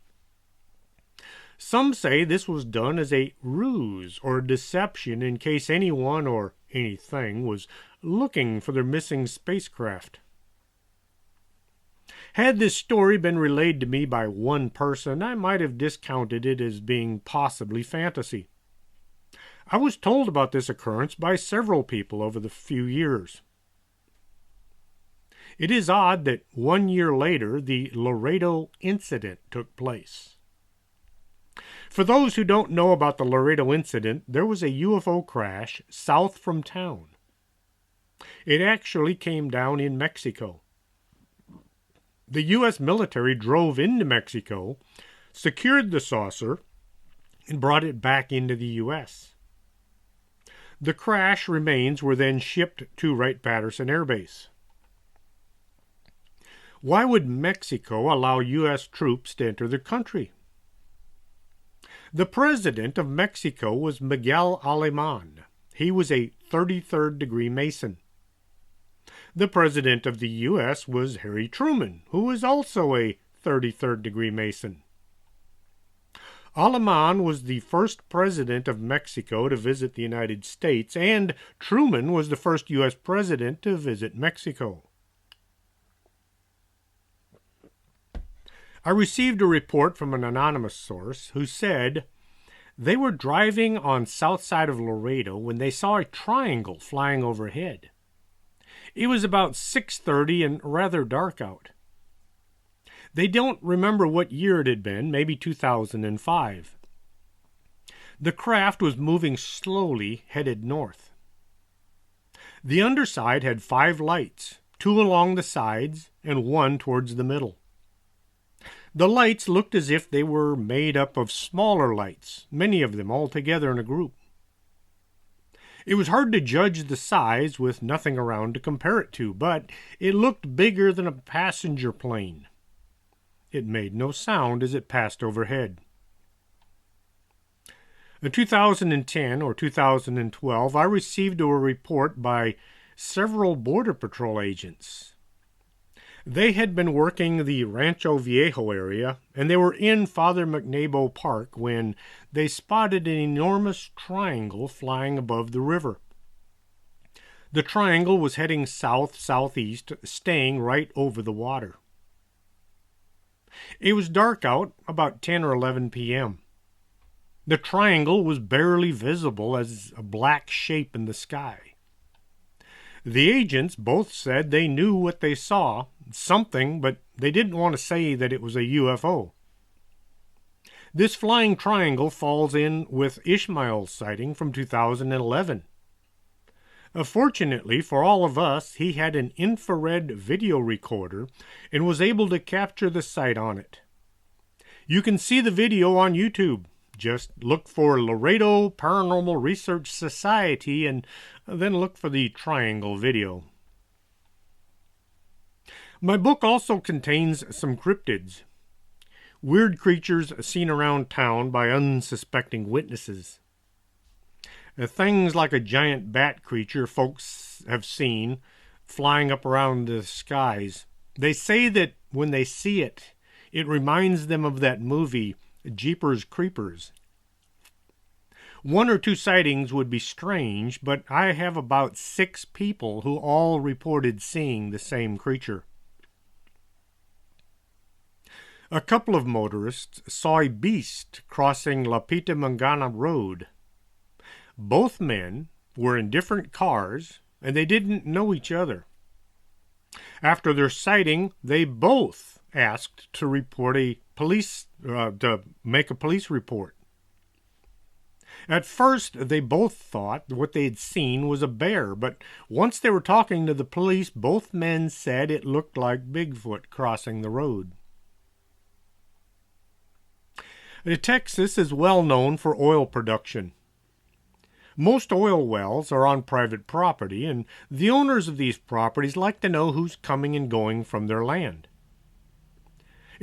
S2: Some say this was done as a ruse or a deception in case anyone or anything was looking for their missing spacecraft. Had this story been relayed to me by one person, I might have discounted it as being possibly fantasy. I was told about this occurrence by several people over the few years. It is odd that 1 year later, the Laredo Incident took place. For those who don't know about the Laredo Incident, there was a UFO crash south from town. It actually came down in Mexico. The U.S. military drove into Mexico, secured the saucer, and brought it back into the U.S. The crash remains were then shipped to Wright-Patterson Air Base. Why would Mexico allow U.S. troops to enter their country? The president of Mexico was Miguel Alemán. He was a 33rd degree Mason. The president of the U.S. was Harry Truman, who was also a 33rd degree Mason. Alemán was the first president of Mexico to visit the United States, and Truman was the first U.S. president to visit Mexico. I received a report from an anonymous source who said they were driving on south side of Laredo when they saw a triangle flying overhead. It was about 6:30 and rather dark out. They don't remember what year it had been, maybe 2005. The craft was moving slowly, headed north. The underside had 5 lights, 2 along the sides and 1 towards the middle. The lights looked as if they were made up of smaller lights, many of them all together in a group. It was hard to judge the size with nothing around to compare it to, but it looked bigger than a passenger plane. It made no sound as it passed overhead. In 2010 or 2012, I received a report by several Border Patrol agents. They had been working the Rancho Viejo area, and they were in Father McNabo Park when they spotted an enormous triangle flying above the river. The triangle was heading south-southeast, staying right over the water. It was dark out, about 10 or 11 p.m. The triangle was barely visible as a black shape in the sky. The agents both said they knew what they saw, something, but they didn't want to say that it was a UFO. This flying triangle falls in with Ishmael's sighting from 2011. Fortunately for all of us, he had an infrared video recorder and was able to capture the sight on it. You can see the video on YouTube. Just look for Laredo Paranormal Research Society and then look for the triangle video. My book also contains some cryptids, weird creatures seen around town by unsuspecting witnesses. Things like a giant bat creature folks have seen flying up around the skies. They say that when they see it, it reminds them of that movie, Jeepers Creepers. 1 or 2 sightings would be strange, but I have about 6 people who all reported seeing the same creature. A couple of motorists saw a beast crossing La Pita Mangana Road. Both men were in different cars, and they didn't know each other. After their sighting, they both asked to report to make a police report. At first, they both thought what they had seen was a bear, but once they were talking to the police, both men said it looked like Bigfoot crossing the road. Texas is well known for oil production. Most oil wells are on private property, and the owners of these properties like to know who's coming and going from their land.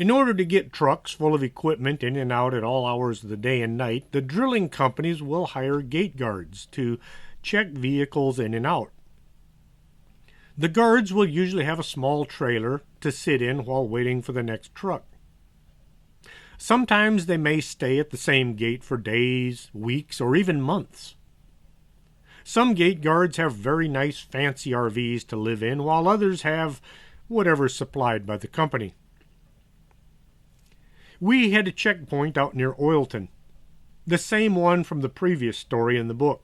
S2: In order to get trucks full of equipment in and out at all hours of the day and night, the drilling companies will hire gate guards to check vehicles in and out. The guards will usually have a small trailer to sit in while waiting for the next truck. Sometimes they may stay at the same gate for days, weeks, or even months. Some gate guards have very nice fancy RVs to live in, while others have whatever's supplied by the company. We had a checkpoint out near Oilton, the same one from the previous story in the book,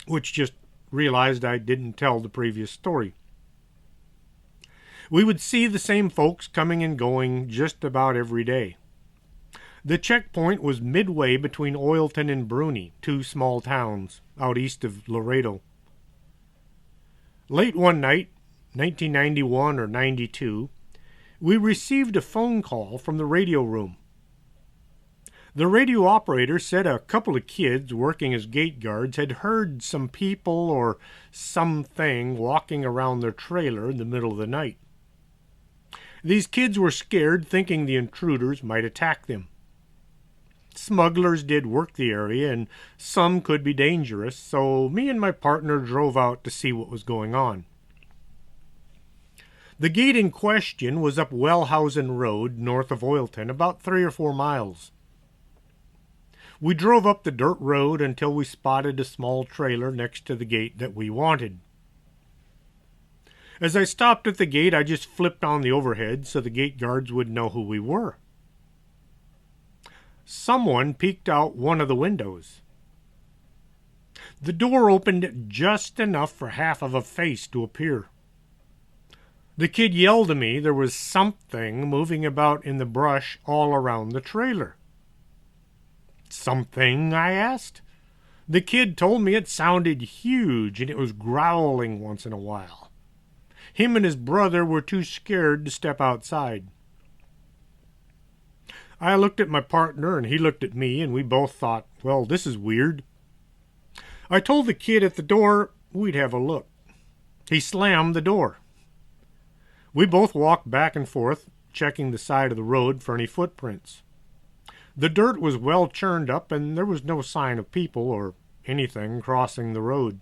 S2: which just realized I didn't tell the previous story. We would see the same folks coming and going just about every day. The checkpoint was midway between Oilton and Bruni, two small towns out east of Laredo. Late one night, 1991 or 92, we received a phone call from the radio room. The radio operator said a couple of kids working as gate guards had heard some people or something walking around their trailer in the middle of the night. These kids were scared, thinking the intruders might attack them. Smugglers did work the area, and some could be dangerous, so me and my partner drove out to see what was going on. The gate in question was up Wellhausen Road, north of Oilton, about 3 or 4 miles. We drove up the dirt road until we spotted a small trailer next to the gate that we wanted. As I stopped at the gate, I just flipped on the overhead so the gate guards would know who we were. Someone peeked out one of the windows. The door opened just enough for half of a face to appear. The kid yelled at me there was something moving about in the brush all around the trailer. Something? I asked. The kid told me it sounded huge and it was growling once in a while. Him and his brother were too scared to step outside. I looked at my partner and he looked at me, and we both thought, well, this is weird. I told the kid at the door we'd have a look. He slammed the door. We both walked back and forth, checking the side of the road for any footprints. The dirt was well churned up, and there was no sign of people or anything crossing the road.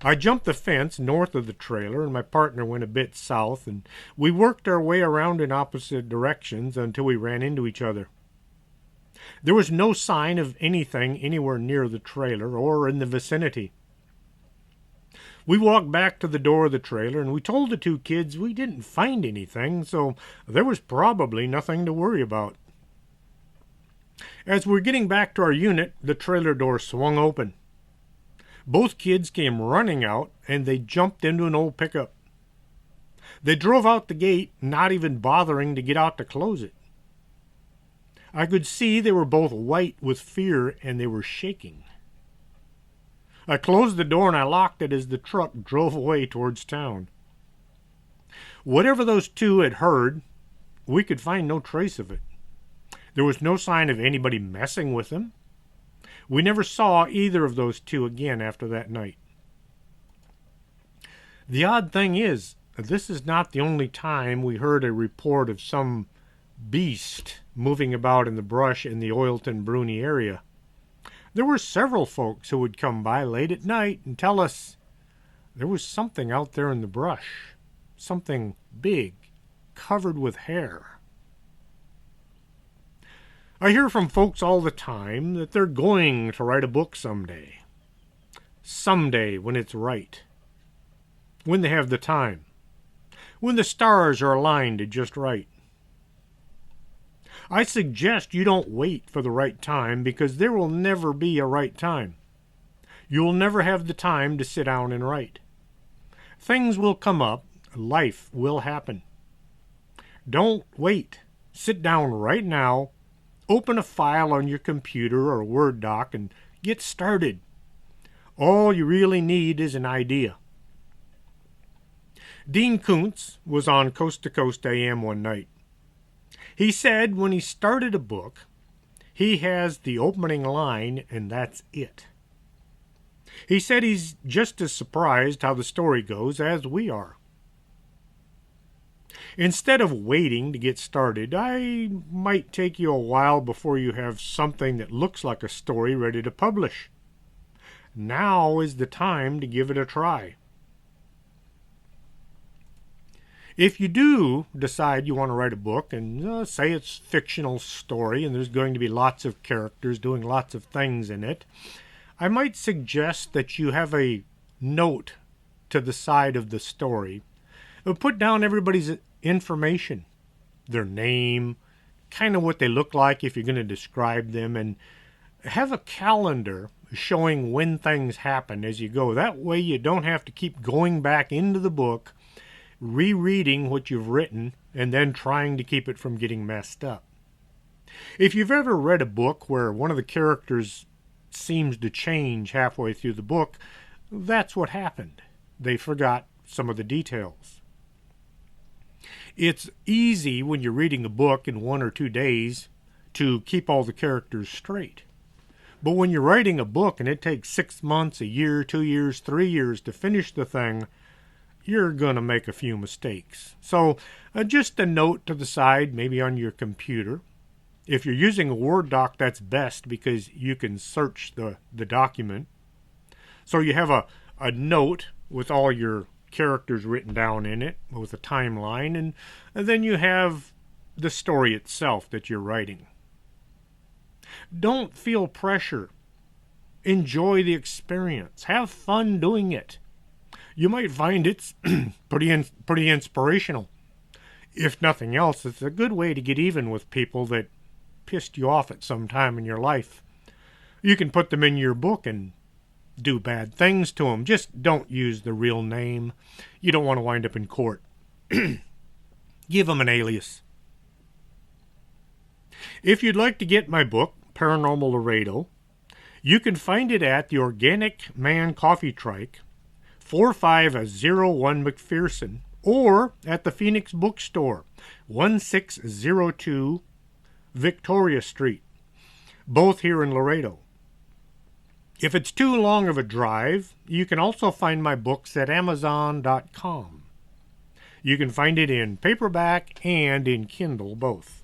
S2: I jumped the fence north of the trailer, and my partner went a bit south, and we worked our way around in opposite directions until we ran into each other. There was no sign of anything anywhere near the trailer or in the vicinity. We walked back to the door of the trailer, and we told the two kids we didn't find anything, so there was probably nothing to worry about. As we were getting back to our unit, the trailer door swung open. Both kids came running out, and they jumped into an old pickup. They drove out the gate, not even bothering to get out to close it. I could see they were both white with fear, and they were shaking. I closed the door and I locked it as the truck drove away towards town. Whatever those two had heard, we could find no trace of it. There was no sign of anybody messing with them. We never saw either of those two again after that night. The odd thing is, this is not the only time we heard a report of some beast moving about in the brush in the Oilton-Bruni area. There were several folks who would come by late at night and tell us there was something out there in the brush, something big, covered with hair. I hear from folks all the time that they're going to write a book someday. Someday, when it's right. When they have the time. When the stars are aligned just right. I suggest you don't wait for the right time, because there will never be a right time. You will never have the time to sit down and write. Things will come up. Life will happen. Don't wait. Sit down right now. Open a file on your computer or Word doc and get started. All you really need is an idea. Dean Koontz was on Coast to Coast AM one night. He said when he started a book, he has the opening line and that's it. He said he's just as surprised how the story goes as we are. Instead of waiting to get started, I might take you a while before you have something that looks like a story ready to publish. Now is the time to give it a try. If you do decide you want to write a book, and say it's a fictional story and there's going to be lots of characters doing lots of things in it, I might suggest that you have a note to the side of the story. Put down everybody's information, their name, kind of what they look like if you're going to describe them, and have a calendar showing when things happen as you go. That way you don't have to keep going back into the book, rereading what you've written, and then trying to keep it from getting messed up. If you've ever read a book where one of the characters seems to change halfway through the book, that's what happened. They forgot some of the details. It's easy when you're reading a book in 1 or 2 days to keep all the characters straight. But when you're writing a book and it takes 6 months, a year, 2 years, 3 years to finish the thing, you're going to make a few mistakes. So just a note to the side, maybe on your computer. If you're using a Word doc, that's best because you can search the document. So you have a note with all your characters written down in it with a timeline, and then you have the story itself that you're writing. Don't feel pressure. Enjoy the experience. Have fun doing it. You might find it's pretty inspirational. If nothing else, it's a good way to get even with people that pissed you off at some time in your life. You can put them in your book and do bad things to them. Just don't use the real name. You don't want to wind up in court. Give them an alias. If you'd like to get my book, Paranormal Laredo, you can find it at the Organic Man Coffee Trike, 4501 McPherson, or at the Phoenix Bookstore, 1602 Victoria Street, both here in Laredo. If it's too long of a drive, you can also find my books at Amazon.com. You can find it in paperback and in Kindle, both.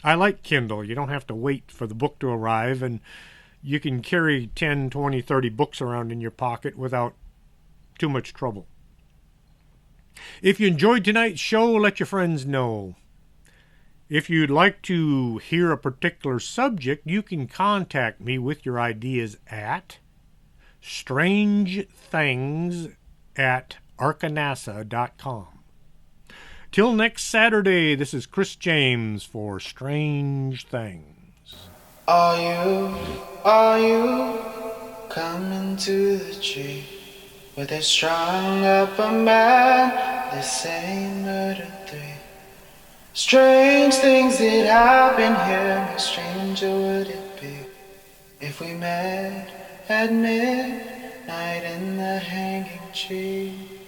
S2: I like Kindle. You don't have to wait for the book to arrive, and you can carry 10, 20, 30 books around in your pocket without too much trouble. If you enjoyed tonight's show, let your friends know. If you'd like to hear a particular subject, you can contact me with your ideas at strangethings@arcanasa.com. Till next Saturday, this is Chris James for Strange Things.
S1: Are you coming to the tree where they strung up a man, they say murder 3? Strange things that happen here, how stranger would it be if we met at midnight in the hanging tree?